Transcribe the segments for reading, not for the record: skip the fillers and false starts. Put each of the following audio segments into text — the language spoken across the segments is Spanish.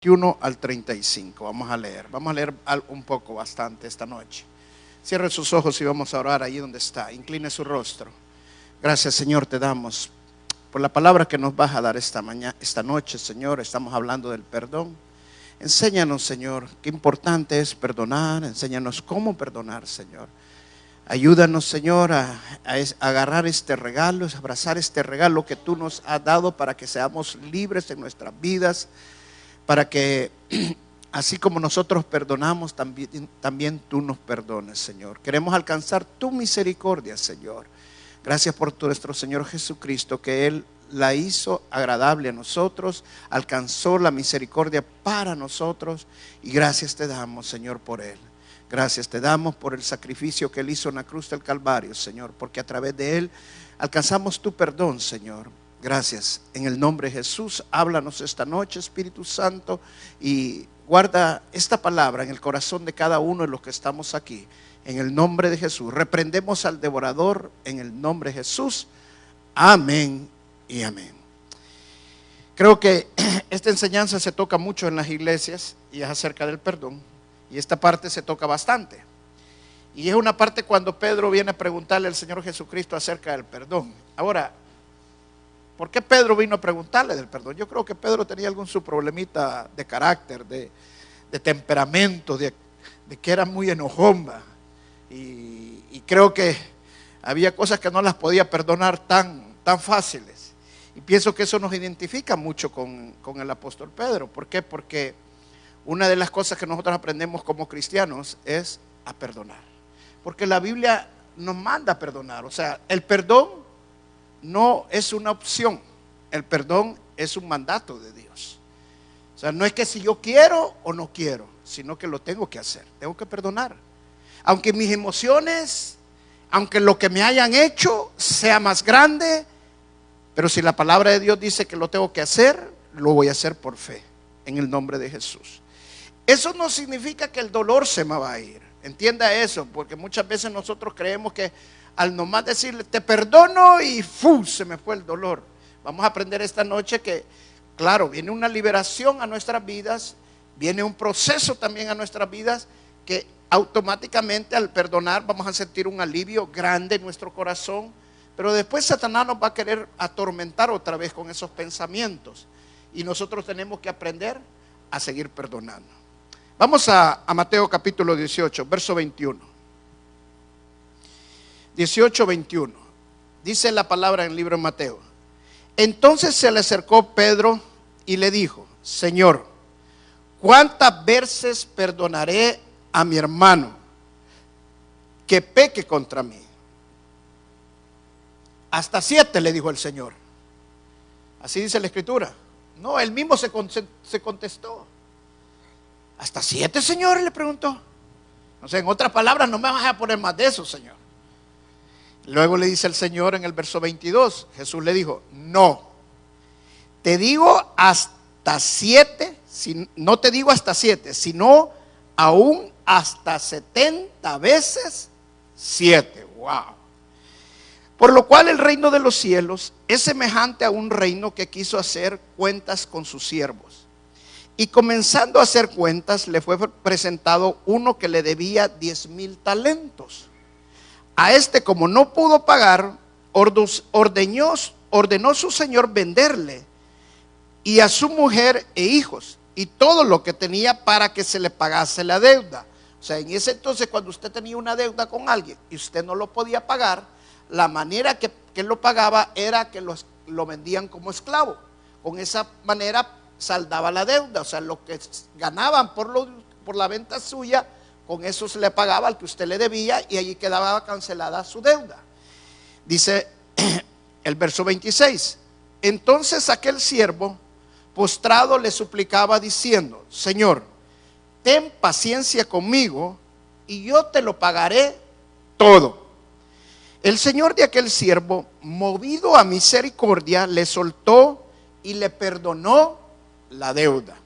21 al 35. Vamos a leer un poco, bastante esta noche. Cierre sus ojos y vamos a orar allí donde está. Incline su rostro. Gracias, Señor, te damos por la palabra que nos vas a dar esta noche, Señor. Estamos hablando del perdón. Enséñanos, Señor, qué importante es perdonar. Enséñanos cómo perdonar, Señor. Ayúdanos, Señor, a agarrar este regalo, a abrazar este regalo que tú nos has dado para que seamos libres en nuestras vidas, para que así como nosotros perdonamos, también tú nos perdones, Señor. Queremos alcanzar tu misericordia, Señor. Gracias por nuestro Señor Jesucristo, que Él la hizo agradable a nosotros, alcanzó la misericordia para nosotros, y gracias te damos, Señor, por Él. Gracias te damos por el sacrificio que Él hizo en la cruz del Calvario, Señor, porque a través de Él alcanzamos tu perdón, Señor. Gracias. En el nombre de Jesús, háblanos esta noche, Espíritu Santo, y guarda esta palabra en el corazón de cada uno de los que estamos aquí. En el nombre de Jesús, reprendemos al devorador en el nombre de Jesús. Amén y amén. Creo que esta enseñanza se toca mucho en las iglesias y es acerca del perdón. Y esta parte se toca bastante. Y es una parte cuando Pedro viene a preguntarle al Señor Jesucristo acerca del perdón. Ahora, ¿por qué Pedro vino a preguntarle del perdón? Yo creo que Pedro tenía algún su problemita de carácter, de temperamento, de que era muy enojón. Y creo que había cosas que no las podía perdonar tan fáciles. Y pienso que eso nos identifica mucho con el apóstol Pedro. ¿Por qué? Porque una de las cosas que nosotros aprendemos como cristianos es a perdonar. Porque la Biblia nos manda a perdonar. O sea, el perdón no es una opción, el perdón es un mandato de Dios. O sea, no es que si yo quiero o no quiero, sino que lo tengo que hacer, tengo que perdonar. Aunque mis emociones, aunque lo que me hayan hecho sea más grande, pero si la palabra de Dios dice que lo tengo que hacer, lo voy a hacer por fe, en el nombre de Jesús. Eso no significa que el dolor se me va a ir, entienda eso, porque muchas veces nosotros creemos que al nomás decirle te perdono y se me fue el dolor. Vamos a aprender esta noche que, claro, viene una liberación a nuestras vidas, viene un proceso también a nuestras vidas, que automáticamente al perdonar vamos a sentir un alivio grande en nuestro corazón, pero después Satanás nos va a querer atormentar otra vez con esos pensamientos, y nosotros tenemos que aprender a seguir perdonando. Vamos a Mateo capítulo 18, verso 21. 18-21, dice la palabra en el libro de Mateo. Entonces se le acercó Pedro y le dijo: Señor, ¿cuántas veces perdonaré a mi hermano que peque contra mí? Hasta 7, le dijo el Señor. Así dice la Escritura. No, él mismo se contestó. ¿Hasta 7, Señor?, le preguntó. O sea, en otras palabras, no me vas a poner más de eso, Señor. Luego le dice el Señor en el verso 22, Jesús le dijo: no, te digo hasta 7, no te digo hasta 7, sino aún hasta 70 veces 7. Wow. Por lo cual el reino de los cielos es semejante a un reino que quiso hacer cuentas con sus siervos. Y comenzando a hacer cuentas, le fue presentado uno que le debía 10,000 talentos. A este, como no pudo pagar, ordenó su señor venderle y a su mujer e hijos y todo lo que tenía para que se le pagase la deuda. O sea, en ese entonces, cuando usted tenía una deuda con alguien y usted no lo podía pagar, la manera que él lo pagaba era que lo vendían como esclavo. Con esa manera saldaba la deuda. O sea, lo que ganaban por la venta suya, con eso se le pagaba al que usted le debía, y allí quedaba cancelada su deuda. Dice el verso 26. Entonces aquel siervo postrado le suplicaba diciendo: Señor, ten paciencia conmigo y yo te lo pagaré todo. El señor de aquel siervo, movido a misericordia, le soltó y le perdonó la deuda.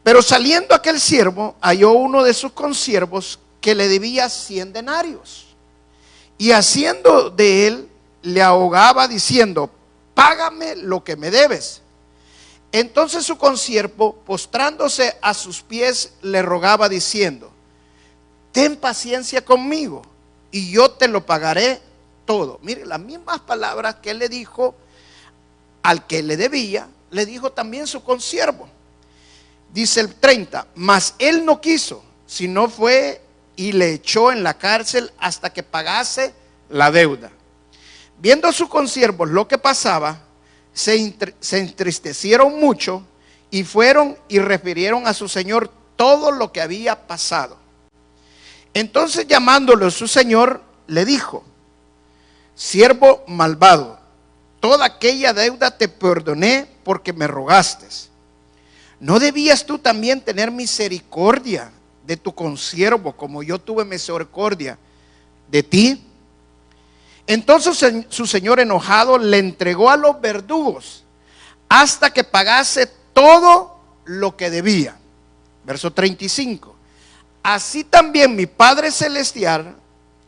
Pero saliendo aquel siervo, halló uno de sus consiervos que le debía 100 denarios. Y haciendo de él, le ahogaba diciendo: págame lo que me debes. Entonces su consiervo, postrándose a sus pies, le rogaba diciendo: ten paciencia conmigo y yo te lo pagaré todo. Mire, las mismas palabras que él le dijo al que le debía, le dijo también su consiervo. Dice el 30, mas él no quiso, sino fue y le echó en la cárcel hasta que pagase la deuda. Viendo sus consiervos lo que pasaba, se entristecieron mucho y fueron y refirieron a su señor todo lo que había pasado. Entonces, llamándolo su señor, le dijo: siervo malvado, toda aquella deuda te perdoné porque me rogaste. ¿No debías tú también tener misericordia de tu consiervo como yo tuve misericordia de ti? Entonces su señor, enojado, le entregó a los verdugos hasta que pagase todo lo que debía. Verso 35. Así también mi Padre Celestial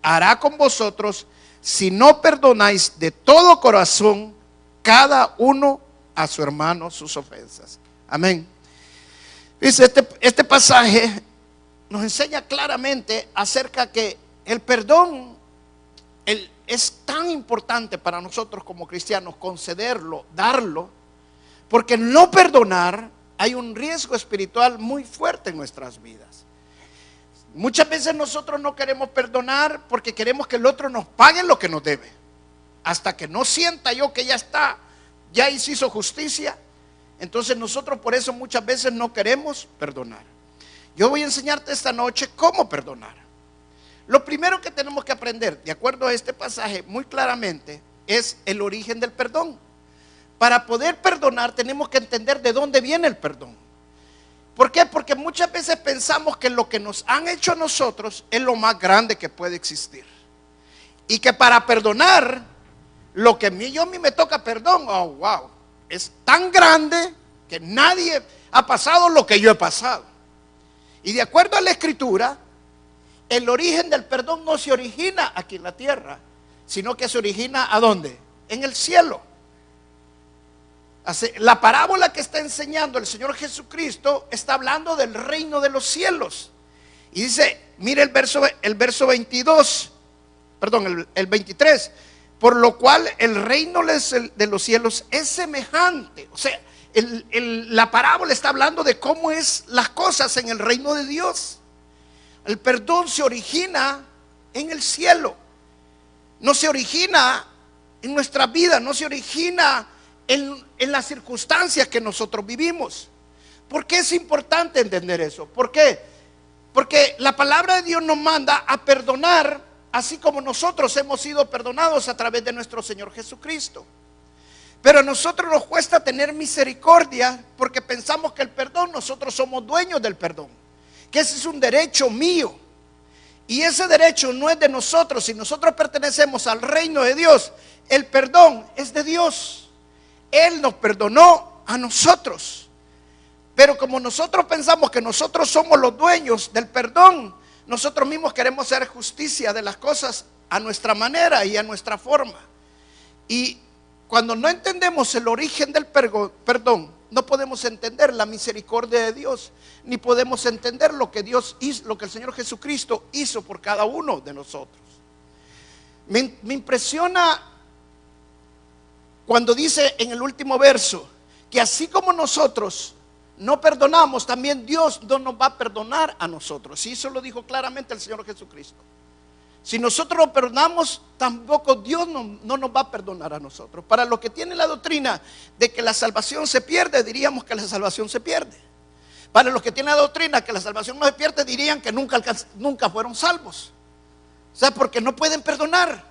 hará con vosotros si no perdonáis de todo corazón cada uno a su hermano sus ofensas. Amén. Dice, este pasaje nos enseña claramente acerca que el perdón es tan importante para nosotros como cristianos, concederlo, darlo, porque no perdonar hay un riesgo espiritual muy fuerte en nuestras vidas. Muchas veces nosotros no queremos perdonar porque queremos que el otro nos pague lo que nos debe. Hasta que no sienta yo que ya hizo justicia, entonces nosotros por eso muchas veces no queremos perdonar. Yo voy a enseñarte esta noche cómo perdonar. Lo primero que tenemos que aprender, de acuerdo a este pasaje muy claramente, es el origen del perdón. Para poder perdonar tenemos que entender de dónde viene el perdón. ¿Por qué? Porque muchas veces pensamos que lo que nos han hecho a nosotros es lo más grande que puede existir. Y que para perdonar, lo que a mí me toca perdón, oh wow, es tan grande que nadie ha pasado lo que yo he pasado. Y de acuerdo a la Escritura, el origen del perdón no se origina aquí en la tierra, sino que se origina ¿a dónde? En el cielo. La parábola que está enseñando el Señor Jesucristo está hablando del reino de los cielos. Y dice, mire el verso 22, perdón, el 23. Por lo cual el reino de los cielos es semejante. O sea, la parábola está hablando de cómo es las cosas en el reino de Dios. El perdón se origina en el cielo. No se origina en nuestra vida, no se origina en las circunstancias que nosotros vivimos. ¿Por qué es importante entender eso? ¿Por qué? Porque la palabra de Dios nos manda a perdonar, así como nosotros hemos sido perdonados a través de nuestro Señor Jesucristo. Pero a nosotros nos cuesta tener misericordia porque pensamos que el perdón, nosotros somos dueños del perdón, que ese es un derecho mío. Y ese derecho no es de nosotros. Si nosotros pertenecemos al reino de Dios, el perdón es de Dios. Él nos perdonó a nosotros. Pero como nosotros pensamos que nosotros somos los dueños del perdón, nosotros mismos queremos hacer justicia de las cosas a nuestra manera y a nuestra forma. Y cuando no entendemos el origen del perdón, no podemos entender la misericordia de Dios, ni podemos entender lo que Dios hizo, lo que el Señor Jesucristo hizo por cada uno de nosotros. Me impresiona cuando dice en el último verso que así como nosotros no perdonamos, también Dios no nos va a perdonar a nosotros. Y eso lo dijo claramente el Señor Jesucristo. Si nosotros no perdonamos, tampoco Dios no nos va a perdonar a nosotros. Para los que tienen la doctrina de que la salvación se pierde, diríamos que la salvación se pierde. Para los que tienen la doctrina que la salvación no se pierde, dirían que nunca fueron salvos. O sea, porque no pueden perdonar.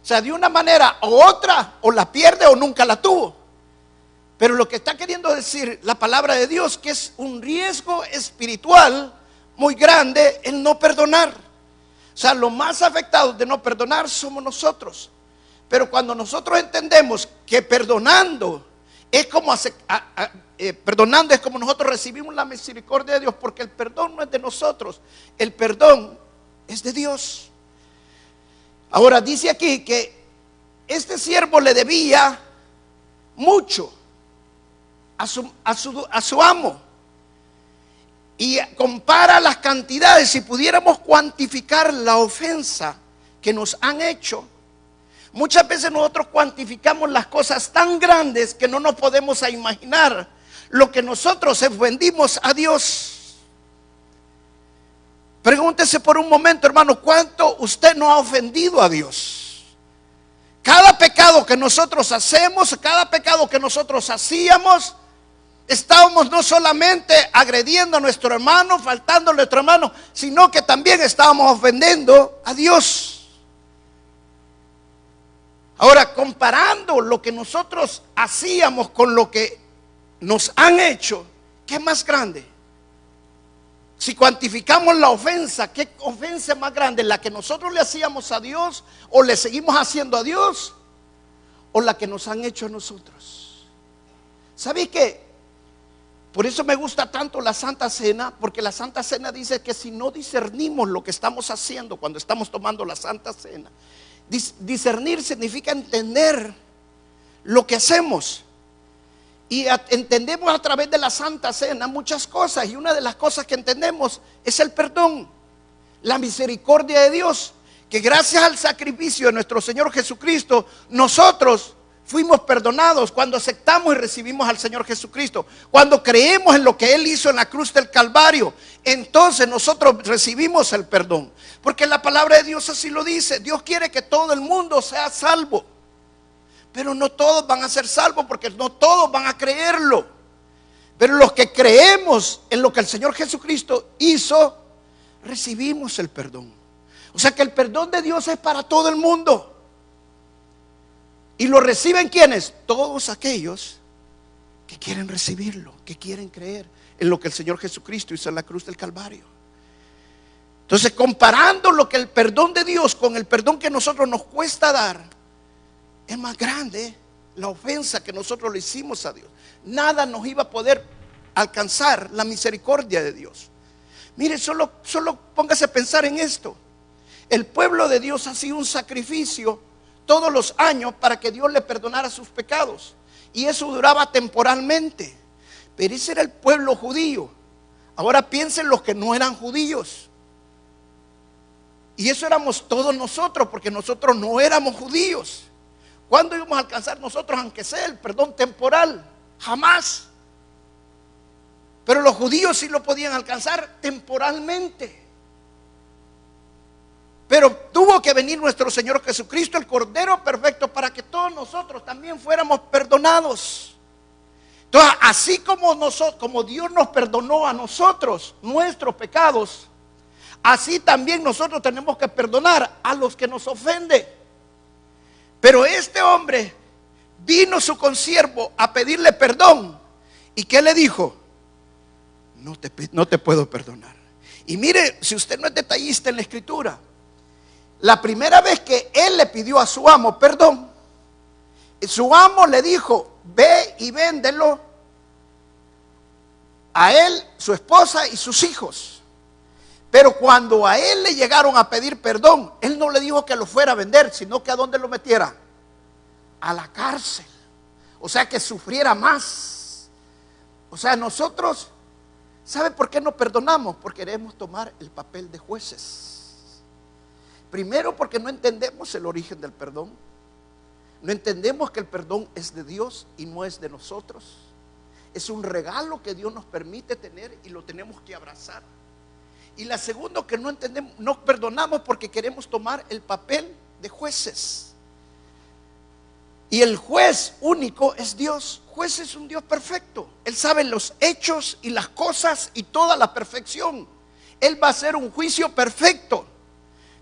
O sea, de una manera u otra, o la pierde o nunca la tuvo. Pero lo que está queriendo decir la palabra de Dios, que es un riesgo espiritual muy grande el no perdonar. O sea, los más afectados de no perdonar somos nosotros. Pero cuando nosotros entendemos que perdonando es como nosotros recibimos la misericordia de Dios, porque el perdón no es de nosotros, el perdón es de Dios. Ahora dice aquí que este siervo le debía mucho. a su amo. Y compara las cantidades. Si pudiéramos cuantificar la ofensa que nos han hecho, muchas veces nosotros cuantificamos las cosas tan grandes que no nos podemos imaginar lo que nosotros ofendimos a Dios. Pregúntese por un momento, hermano, ¿cuánto usted no ha ofendido a Dios? Cada pecado que nosotros hacemos, cada pecado que nosotros hacíamos, estábamos no solamente agrediendo a nuestro hermano, faltándole a nuestro hermano, sino que también estábamos ofendiendo a Dios. Ahora, comparando lo que nosotros hacíamos con lo que nos han hecho, ¿qué es más grande? Si cuantificamos la ofensa, ¿qué ofensa es más grande? ¿La que nosotros le hacíamos a Dios o le seguimos haciendo a Dios? ¿O la que nos han hecho a nosotros? ¿Sabéis qué? Por eso me gusta tanto la Santa Cena, porque la Santa Cena dice que si no discernimos lo que estamos haciendo cuando estamos tomando la Santa Cena, discernir significa entender lo que hacemos. Y entendemos a través de la Santa Cena muchas cosas, y una de las cosas que entendemos es el perdón, la misericordia de Dios, que gracias al sacrificio de nuestro Señor Jesucristo, nosotros fuimos perdonados cuando aceptamos y recibimos al Señor Jesucristo. Cuando creemos en lo que Él hizo en la cruz del Calvario, entonces nosotros recibimos el perdón. Porque la palabra de Dios así lo dice. Dios quiere que todo el mundo sea salvo. Pero no todos van a ser salvos, porque no todos van a creerlo. Pero los que creemos en lo que el Señor Jesucristo hizo, recibimos el perdón. O sea que el perdón de Dios es para todo el mundo. ¿Y lo reciben quiénes? Todos aquellos que quieren recibirlo, que quieren creer en lo que el Señor Jesucristo hizo en la cruz del Calvario. Entonces, comparando lo que el perdón de Dios con el perdón que nosotros nos cuesta dar, es más grande la ofensa que nosotros le hicimos a Dios. Nada nos iba a poder alcanzar la misericordia de Dios. Mire, solo póngase a pensar en esto. El pueblo de Dios hacía un sacrificio todos los años para que Dios le perdonara sus pecados, y eso duraba temporalmente. Pero ese era el pueblo judío. Ahora piensen los que no eran judíos. Y eso éramos todos nosotros, porque nosotros no éramos judíos. ¿Cuándo íbamos a alcanzar nosotros, aunque sea el perdón temporal? Jamás. Pero los judíos sí lo podían alcanzar temporalmente. Pero tuvo que venir nuestro Señor Jesucristo, el Cordero perfecto, para que todos nosotros también fuéramos perdonados. Entonces, así como Dios nos perdonó a nosotros nuestros pecados, así también nosotros tenemos que perdonar a los que nos ofenden. Pero este hombre vino su consiervo a pedirle perdón. ¿Y qué le dijo? No te puedo perdonar. Y mire, si usted no es detallista en la Escritura, la primera vez que él le pidió a su amo perdón, su amo le dijo: ve y véndelo a él, su esposa y sus hijos. Pero cuando a él le llegaron a pedir perdón, él no le dijo que lo fuera a vender, sino que a dónde lo metiera, a la cárcel. O sea, que sufriera más. O sea, nosotros, ¿sabe por qué no perdonamos? Porque queremos tomar el papel de jueces. Primero, porque no entendemos el origen del perdón. No entendemos que el perdón es de Dios y no es de nosotros. Es un regalo que Dios nos permite tener y lo tenemos que abrazar. Y la segunda, que no entendemos, no perdonamos porque queremos tomar el papel de jueces. Y el juez único es Dios. Juez es un Dios perfecto. Él sabe los hechos y las cosas y toda la perfección. Él va a hacer un juicio perfecto.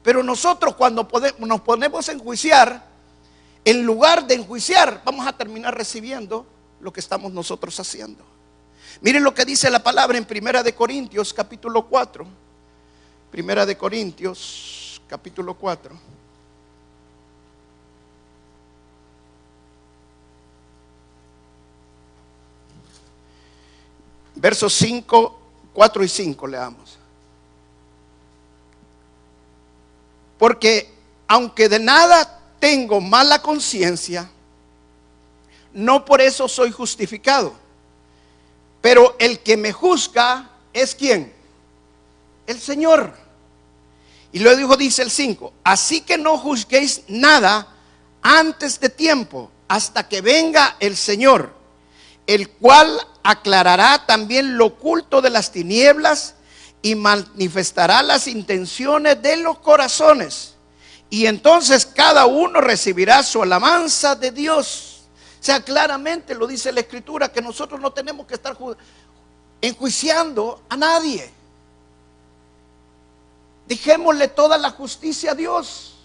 Pero nosotros, cuando nos ponemos a enjuiciar, en lugar de enjuiciar, vamos a terminar recibiendo lo que estamos nosotros haciendo. Miren lo que dice la palabra en 1 de Corintios capítulo 4. 1 de Corintios capítulo 4. Versos 5, 4 y 5 leamos. Porque aunque de nada tengo mala conciencia, no por eso soy justificado, Pero el que me juzga es ¿quién? El Señor. Y luego dice el 5, así que no juzguéis nada antes de tiempo, hasta que venga el Señor, el cual aclarará también lo oculto de las tinieblas y manifestará las intenciones de los corazones. Y entonces cada uno recibirá su alabanza de Dios. O sea, claramente lo dice la Escritura, que nosotros no tenemos que estar enjuiciando a nadie. Dejémosle toda la justicia a Dios.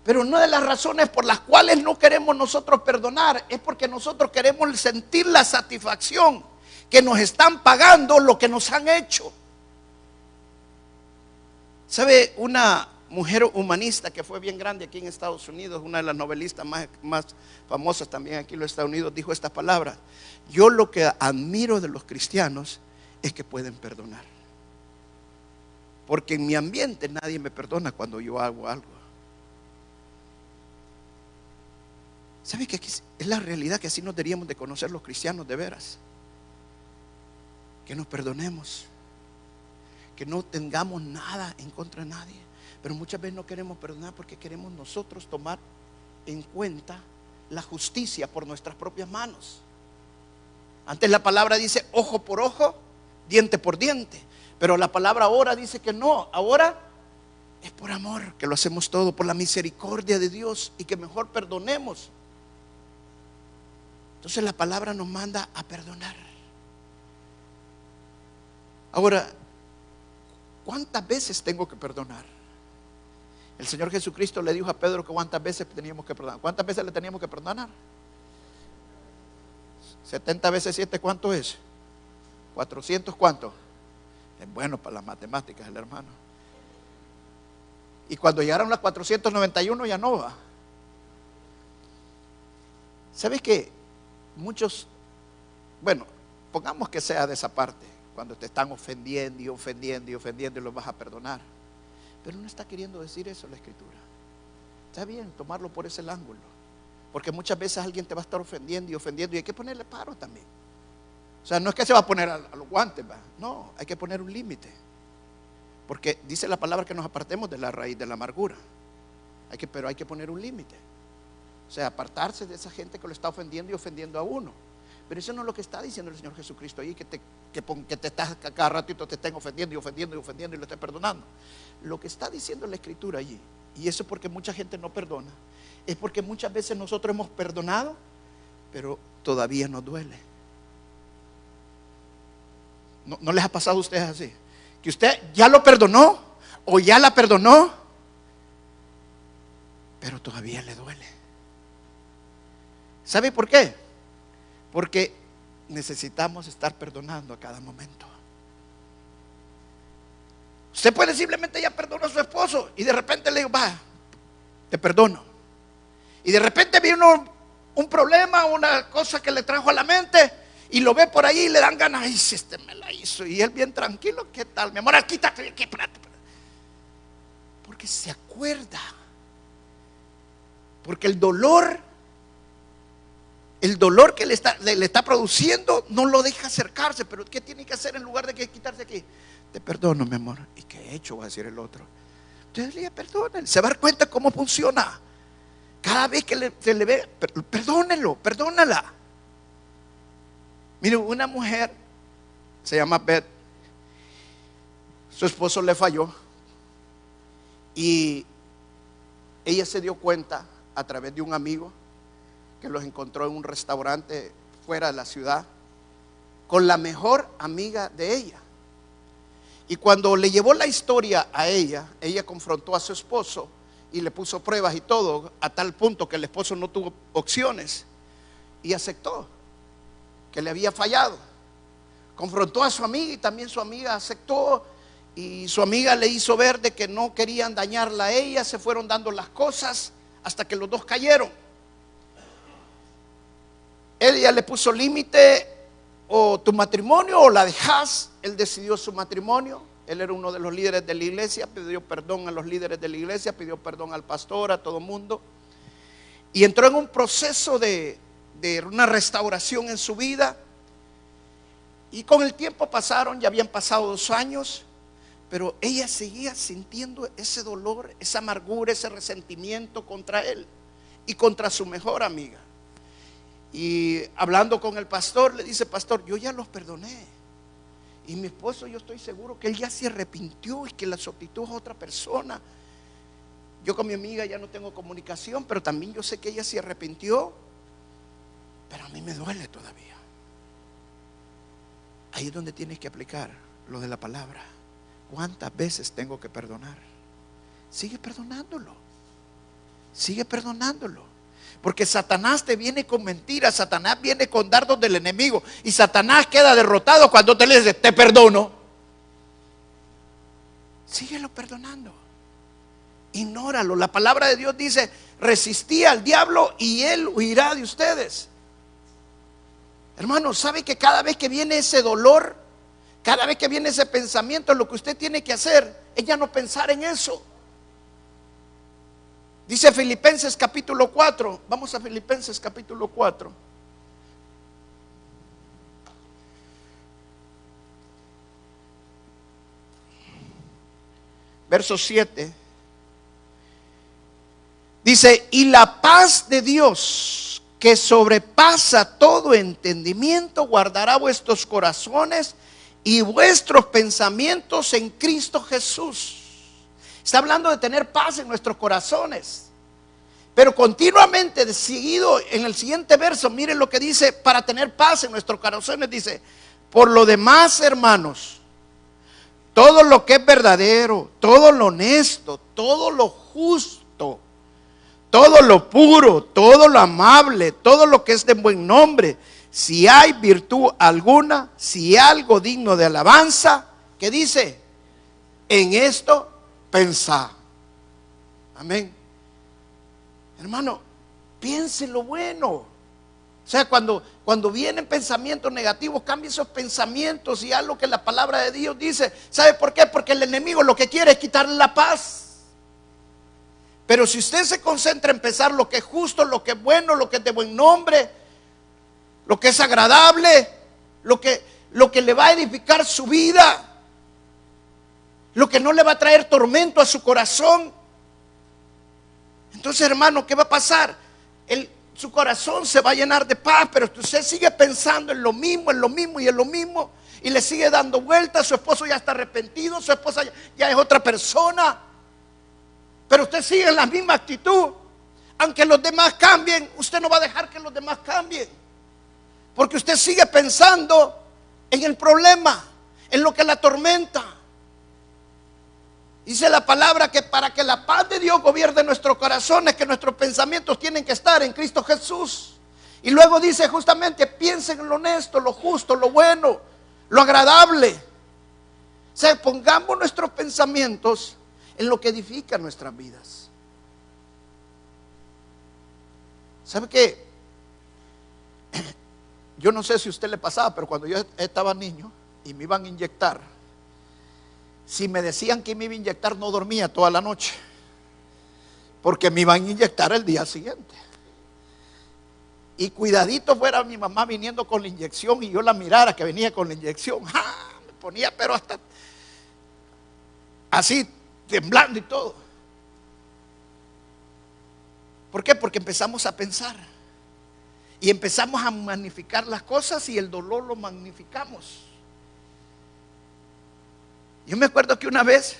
Pero una de las razones por las cuales no queremos nosotros perdonar es porque nosotros queremos sentir la satisfacción que nos están pagando lo que nos han hecho. ¿Sabe? Una mujer humanista que fue bien grande aquí en Estados Unidos, una de las novelistas más famosas también aquí en los Estados Unidos, dijo estas palabras: yo lo que admiro de los cristianos es que pueden perdonar. Porque en mi ambiente nadie me perdona cuando yo hago algo. ¿Sabe que es la realidad que así nos deberíamos de conocer los cristianos de veras? Que nos perdonemos, que no tengamos nada en contra de nadie. Pero muchas veces no queremos perdonar porque queremos nosotros tomar en cuenta la justicia por nuestras propias manos. Antes la palabra dice ojo por ojo, diente por diente. Pero la palabra ahora dice que no, ahora es por amor que lo hacemos todo, por la misericordia de Dios, y que mejor perdonemos. Entonces la palabra nos manda a perdonar. Ahora, ¿cuántas veces tengo que perdonar? El Señor Jesucristo le dijo a Pedro que cuántas veces teníamos que perdonar. ¿Cuántas veces le teníamos que perdonar? 70 veces 7, ¿cuánto es? 400, ¿cuánto? Es bueno para las matemáticas el hermano. Y cuando llegaron las 491 ya no va. ¿Sabes qué? Muchos, bueno, pongamos que sea de esa parte, cuando te están ofendiendo y ofendiendo y ofendiendo y los vas a perdonar. Pero no está queriendo decir eso la Escritura. Está bien tomarlo por ese ángulo, porque muchas veces alguien te va a estar ofendiendo y hay que ponerle paro también. O sea, no es que se va a poner a los guantes, ¿va? No, hay que poner un límite. Porque dice la palabra que nos apartemos de la raíz de la amargura. Pero hay que poner un límite. O sea, apartarse de esa gente que lo está ofendiendo y ofendiendo a uno. Pero eso no es lo que está diciendo el Señor Jesucristo ahí, que te estás cada ratito te estén ofendiendo y ofendiendo y ofendiendo y lo estés perdonando. Lo que está diciendo la Escritura allí, y eso porque mucha gente no perdona, es porque muchas veces nosotros hemos perdonado, pero todavía nos duele. ¿No les ha pasado a ustedes así? Que usted ya lo perdonó o ya la perdonó, pero todavía le duele. ¿Sabe por qué? Porque necesitamos estar perdonando a cada momento. Usted puede simplemente ya perdonó a su esposo y de repente le digo, va, te perdono. Y de repente vino un problema, una cosa que le trajo a la mente y lo ve por ahí y le dan ganas. Ay, si este me la hizo. Y él bien tranquilo, ¿qué tal? Mi amor, quítate aquí, espérate. Porque se acuerda. Porque el dolor que le está produciendo no lo deja acercarse. Pero ¿qué tiene que hacer en lugar de que quitarse aquí? Te perdono, mi amor. ¿Y qué he hecho? Va a decir el otro. Entonces le perdonen. Se va a dar cuenta cómo funciona. Cada vez que se le ve, perdónelo, perdónala. Mire, una mujer se llama Beth. Su esposo le falló y ella se dio cuenta a través de un amigo que los encontró en un restaurante fuera de la ciudad con la mejor amiga de ella. Y cuando le llevó la historia a ella confrontó a su esposo y le puso pruebas y todo, a tal punto que el esposo no tuvo opciones y aceptó que le había fallado. Confrontó a su amiga y también su amiga aceptó, y su amiga le hizo ver de que no querían dañarla a ella. Se fueron dando las cosas hasta que los dos cayeron. Ella le puso límite: o tu matrimonio o la dejas. Él decidió su matrimonio. Él era uno de los líderes de la iglesia, pidió perdón a los líderes de la iglesia, pidió perdón al pastor, a todo mundo, y entró en un proceso de una restauración en su vida. Y con el tiempo pasaron, ya habían pasado 2 años, pero ella seguía sintiendo ese dolor, esa amargura, ese resentimiento contra él y contra su mejor amiga. Y hablando con el pastor, le dice: pastor, yo ya los perdoné. Y mi esposo, yo estoy seguro que él ya se arrepintió y que la sustituyó a otra persona. Yo con mi amiga ya no tengo comunicación, pero también yo sé que ella se arrepintió. Pero a mí me duele todavía. Ahí es donde tienes que aplicar lo de la palabra. ¿Cuántas veces tengo que perdonar? Sigue perdonándolo. Sigue perdonándolo. Porque Satanás te viene con mentiras, Satanás viene con dardos del enemigo, y Satanás queda derrotado cuando te le dice: te perdono. Síguelo perdonando. Ignóralo. La palabra de Dios dice: resistí al diablo y él huirá de ustedes. Hermano, ¿sabe que cada vez que viene ese dolor, cada vez que viene ese pensamiento, lo que usted tiene que hacer es ya no pensar en eso? Dice Filipenses capítulo 4. Vamos a Filipenses capítulo 4. Verso 7. Dice: y la paz de Dios, que sobrepasa todo entendimiento, guardará vuestros corazones y vuestros pensamientos en Cristo Jesús. Está hablando de tener paz en nuestros corazones. Pero continuamente, seguido en el siguiente verso, miren lo que dice: para tener paz en nuestros corazones, dice: por lo demás, hermanos, todo lo que es verdadero, todo lo honesto, todo lo justo, todo lo puro, todo lo amable, todo lo que es de buen nombre, si hay virtud alguna, si algo digno de alabanza, ¿qué dice? En esto pensá. Amén. Hermano, piense lo bueno. O sea, cuando vienen pensamientos negativos, cambie esos pensamientos y haz lo que la palabra de Dios dice. ¿Sabe por qué? Porque el enemigo lo que quiere es quitarle la paz. Pero si usted se concentra en pensar lo que es justo, lo que es bueno, lo que es de buen nombre, lo que es agradable, lo que le va a edificar su vida, lo que no le va a traer tormento a su corazón, entonces, hermano, ¿qué va a pasar? Su corazón se va a llenar de paz. Pero usted sigue pensando en lo mismo, en lo mismo y en lo mismo, y le sigue dando vueltas. Su esposo ya está arrepentido, su esposa ya es otra persona, pero usted sigue en la misma actitud. Aunque los demás cambien, usted no va a dejar que los demás cambien, porque usted sigue pensando en el problema, en lo que la atormenta. Dice la palabra que para que la paz de Dios gobierne nuestros corazones, que nuestros pensamientos tienen que estar en Cristo Jesús. Y luego dice justamente: piensen en lo honesto, lo justo, lo bueno, lo agradable. O sea, pongamos nuestros pensamientos en lo que edifica nuestras vidas. ¿Sabe qué? Yo no sé si a usted le pasaba, pero cuando yo estaba niño y me iban a inyectar, si me decían que me iba a inyectar, no dormía toda la noche, porque me iban a inyectar el día siguiente. Y cuidadito fuera mi mamá viniendo con la inyección y yo la mirara que venía con la inyección. ¡Ah! Me ponía pero hasta así, temblando y todo. ¿Por qué? Porque empezamos a pensar y empezamos a magnificar las cosas, y el dolor lo magnificamos. Yo me acuerdo que una vez,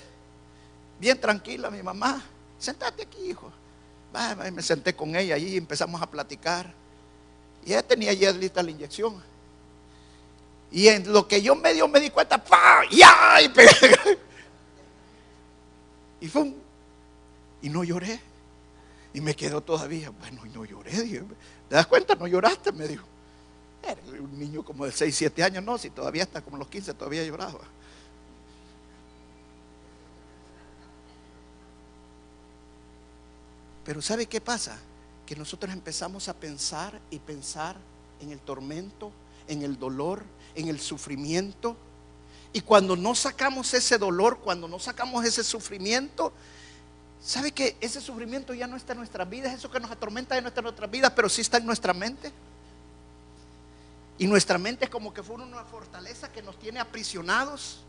bien tranquila, mi mamá: sentate aquí, hijo. Me senté con ella allí y empezamos a platicar. Y ella tenía ya lista la inyección. Y en lo que yo me di cuenta, ¡pah! ¡Ya! Y pegué. Y ¡fum! Y no lloré. Y me quedó todavía: bueno, y no lloré. Dije: ¿te das cuenta? No lloraste, me dijo. Era un niño como de 6, 7 años, no, si todavía está como los 15, todavía lloraba. Pero ¿sabe qué pasa? Que nosotros empezamos a pensar y pensar en el tormento, en el dolor, en el sufrimiento. Y cuando no sacamos ese dolor, cuando no sacamos ese sufrimiento, ¿sabe que ese sufrimiento ya no está en nuestras vidas? Eso que nos atormenta de nuestras vidas, pero sí está en nuestra mente. Y nuestra mente es como que fuera una fortaleza que nos tiene aprisionados.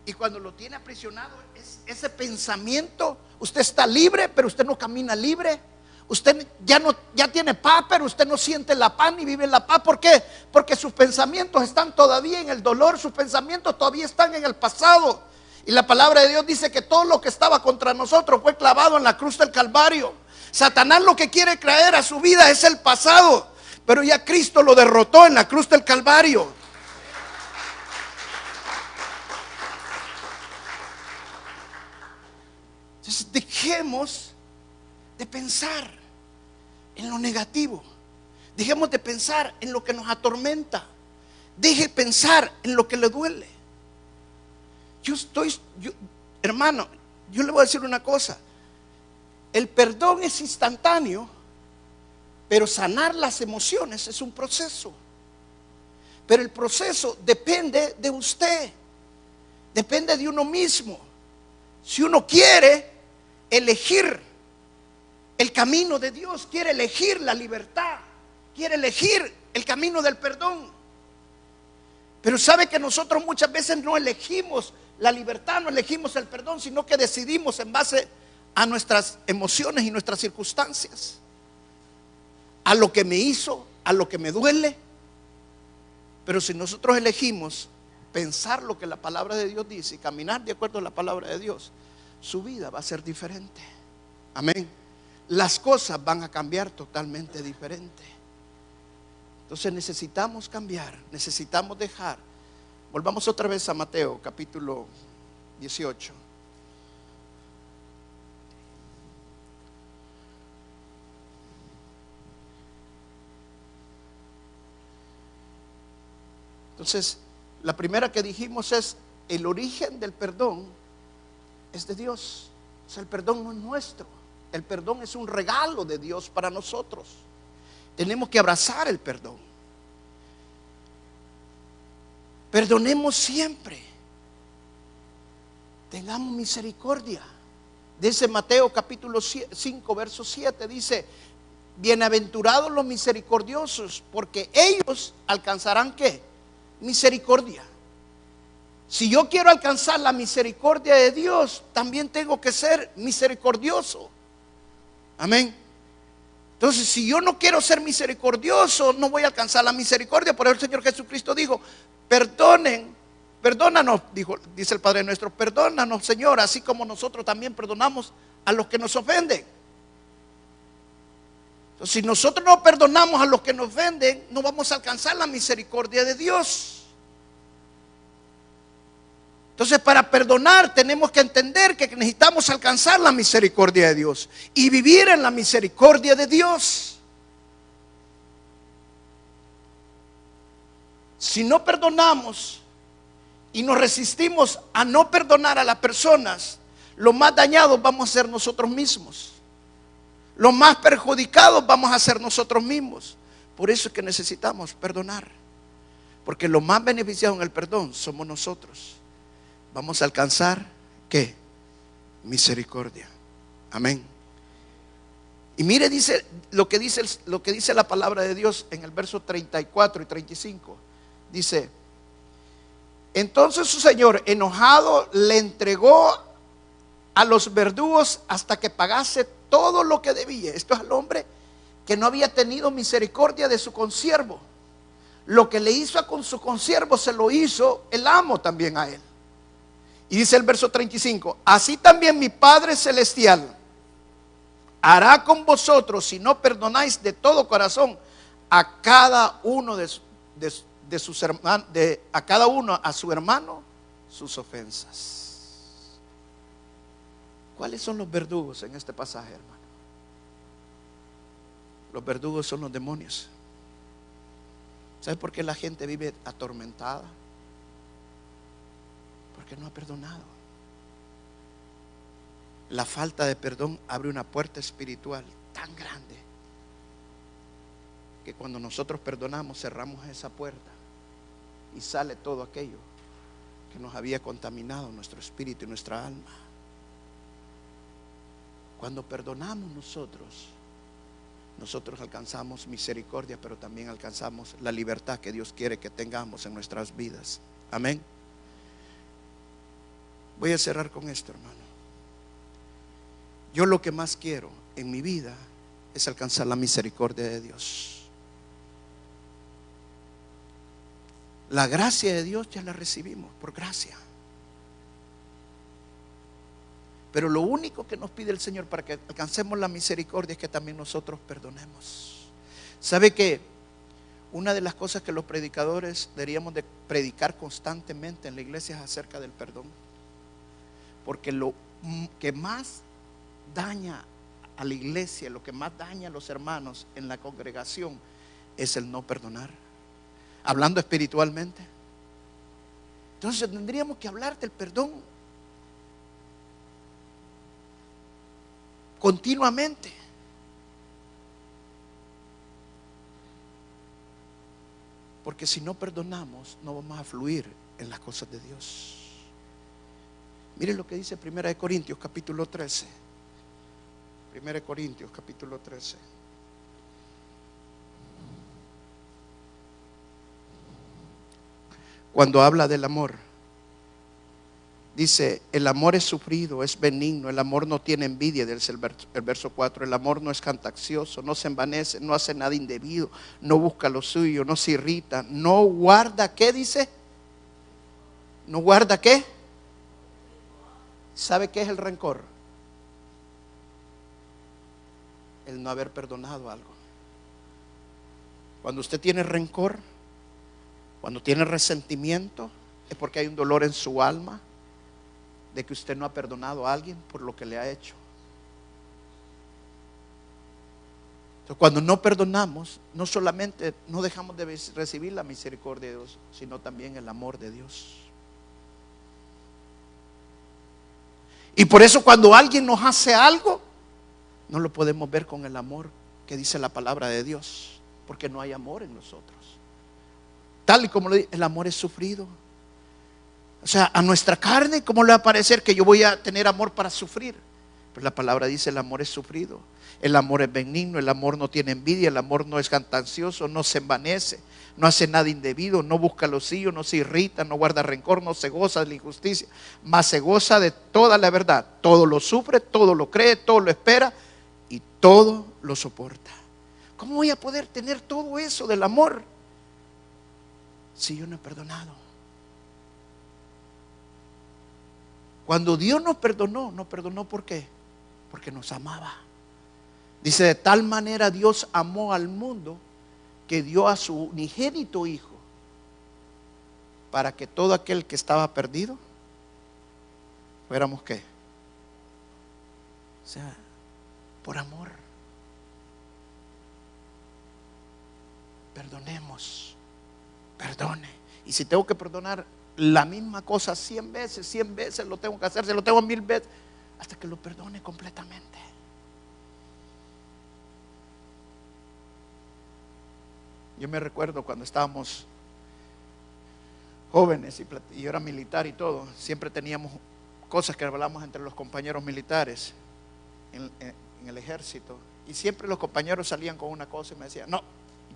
Y cuando lo tiene aprisionado, es ese pensamiento, usted está libre, pero usted no camina libre. Usted ya tiene paz, pero usted no siente la paz ni vive en la paz. ¿Por qué? Porque sus pensamientos están todavía en el dolor, sus pensamientos todavía están en el pasado. Y la palabra de Dios dice que todo lo que estaba contra nosotros fue clavado en la cruz del Calvario. Satanás lo que quiere traer a su vida es el pasado, pero ya Cristo lo derrotó en la cruz del Calvario. Entonces dejemos de pensar en lo negativo. Dejemos de pensar en lo que nos atormenta. Deje de pensar en lo que le duele. Hermano, yo le voy a decir una cosa. El perdón es instantáneo, pero sanar las emociones es un proceso. Pero el proceso depende de usted, depende de uno mismo. Si uno quiere elegir el camino de Dios, quiere elegir la libertad, quiere elegir el camino del perdón. Pero sabe que nosotros muchas veces no elegimos la libertad, no elegimos el perdón, sino que decidimos en base a nuestras emociones y nuestras circunstancias, a lo que me hizo, a lo que me duele. Pero si nosotros elegimos pensar lo que la palabra de Dios dice y caminar de acuerdo a la palabra de Dios, su vida va a ser diferente. Amén. Las cosas van a cambiar totalmente diferente. Entonces necesitamos cambiar, necesitamos dejar. Volvamos otra vez a Mateo capítulo 18. Entonces, la primera que dijimos es: el origen del perdón es de Dios. O sea, el perdón no es nuestro. El perdón es un regalo de Dios para nosotros. Tenemos que abrazar el perdón. Perdonemos siempre. Tengamos misericordia. Dice Mateo capítulo 5 verso 7, dice: bienaventurados los misericordiosos, porque ellos alcanzarán ¿qué? Misericordia. Si yo quiero alcanzar la misericordia de Dios, también tengo que ser misericordioso. Amén. Entonces, si yo no quiero ser misericordioso, no voy a alcanzar la misericordia. Por eso el Señor Jesucristo dijo: perdónanos, dice el Padre nuestro, perdónanos, Señor, así como nosotros también perdonamos a los que nos ofenden. Entonces, si nosotros no perdonamos a los que nos ofenden, no vamos a alcanzar la misericordia de Dios. Entonces, para perdonar tenemos que entender que necesitamos alcanzar la misericordia de Dios y vivir en la misericordia de Dios. Si no perdonamos y nos resistimos a no perdonar a las personas, los más dañados vamos a ser nosotros mismos. Los más perjudicados vamos a ser nosotros mismos. Por eso es que necesitamos perdonar, porque los más beneficiados en el perdón somos nosotros. Vamos a alcanzar ¿qué? Misericordia. Amén. Y mire, dice lo que dice la palabra de Dios en el verso 34 y 35. Dice: entonces su señor, enojado, le entregó a los verdugos hasta que pagase todo lo que debía. Esto es al hombre que no había tenido misericordia de su consiervo. Lo que le hizo con su consiervo se lo hizo el amo también a él. Y dice el verso 35: así también mi Padre Celestial hará con vosotros si no perdonáis de todo corazón a cada uno de sus hermanos, a cada uno a su hermano sus ofensas. ¿Cuáles son los verdugos en este pasaje, hermano? Los verdugos son los demonios. ¿Sabe por qué la gente vive atormentada? Porque no ha perdonado. La falta de perdón abre una puerta espiritual tan grande que cuando nosotros perdonamos, cerramos esa puerta y sale todo aquello que nos había contaminado nuestro espíritu y nuestra alma. Cuando perdonamos nosotros, nosotros alcanzamos misericordia, pero también alcanzamos la libertad que Dios quiere que tengamos en nuestras vidas. Amén. Voy a cerrar con esto, hermano. Yo lo que más quiero en mi vida es alcanzar la misericordia de Dios. La gracia de Dios ya la recibimos por gracia. Pero lo único que nos pide el Señor para que alcancemos la misericordia es que también nosotros perdonemos. ¿Sabe que una de las cosas que los predicadores deberíamos de predicar constantemente en la iglesia es acerca del perdón? Porque lo que más daña a la iglesia, lo que más daña a los hermanos en la congregación es el no perdonar. Hablando espiritualmente. Entonces tendríamos que hablar del perdón continuamente. Porque si no perdonamos, no vamos a fluir en las cosas de Dios. Miren lo que dice 1 Corintios capítulo 13. 1 Corintios capítulo 13. Cuando habla del amor, dice: el amor es sufrido, es benigno, el amor no tiene envidia, dice el verso 4. El amor no es jactancioso, no se envanece, no hace nada indebido, no busca lo suyo, no se irrita, no guarda, ¿qué dice? ¿No guarda qué? ¿Sabe qué es el rencor? El no haber perdonado algo. Cuando usted tiene rencor, cuando tiene resentimiento, es porque hay un dolor en su alma de que usted no ha perdonado a alguien por lo que le ha hecho. Entonces, cuando no perdonamos, no solamente no dejamos de recibir la misericordia de Dios, sino también el amor de Dios. Y por eso cuando alguien nos hace algo, no lo podemos ver con el amor que dice la palabra de Dios, porque no hay amor en nosotros. Tal y como le digo, el amor es sufrido. O sea, a nuestra carne, ¿cómo le va a parecer que yo voy a tener amor para sufrir? Pues la palabra dice: el amor es sufrido, el amor es benigno, el amor no tiene envidia, el amor no es jactancioso, no se envanece, no hace nada indebido, no busca lo suyo, no se irrita, no guarda rencor, no se goza de la injusticia, mas se goza de toda la verdad. Todo lo sufre, todo lo cree, todo lo espera y todo lo soporta. ¿Cómo voy a poder tener todo eso del amor si yo no he perdonado? Cuando Dios nos perdonó ¿por qué? Porque nos amaba. Dice: de tal manera Dios amó al mundo que dio a su unigénito Hijo, para que todo aquel que estaba perdido fuéramos ¿qué? O sea, por amor. Perdonemos, perdone. Y si tengo que perdonar la misma cosa 100 veces lo tengo que hacer, se lo tengo 1000 veces, hasta que lo perdone completamente. Yo me recuerdo cuando estábamos jóvenes y yo era militar y todo, siempre teníamos cosas que hablamos entre los compañeros militares en el ejército, y siempre los compañeros salían con una cosa y me decían: no,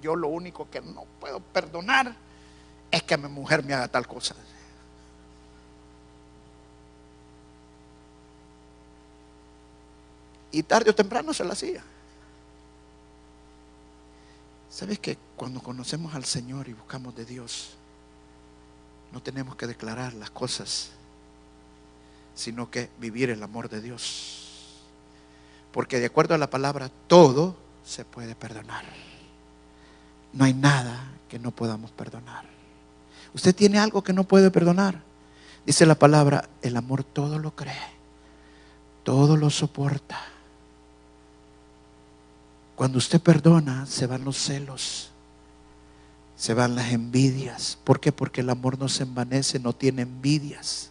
yo lo único que no puedo perdonar es que mi mujer me haga tal cosa. Y tarde o temprano se la hacía. ¿Sabes que cuando conocemos al Señor y buscamos de Dios, no tenemos que declarar las cosas, sino que vivir el amor de Dios? Porque de acuerdo a la palabra, todo se puede perdonar. No hay nada que no podamos perdonar. ¿Usted tiene algo que no puede perdonar? Dice la palabra: el amor todo lo cree, todo lo soporta. Cuando usted perdona, se van los celos, se van las envidias. ¿Por qué? Porque el amor no se envanece, no tiene envidias.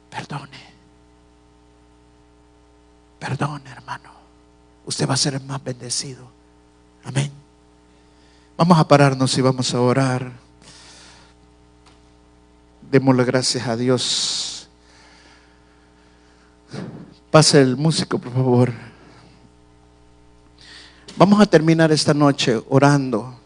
Perdone, perdone, hermano. Usted va a ser el más bendecido. Amén. Vamos a pararnos y vamos a orar. Démosle gracias a Dios Pase el músico, por favor. Vamos a terminar esta noche orando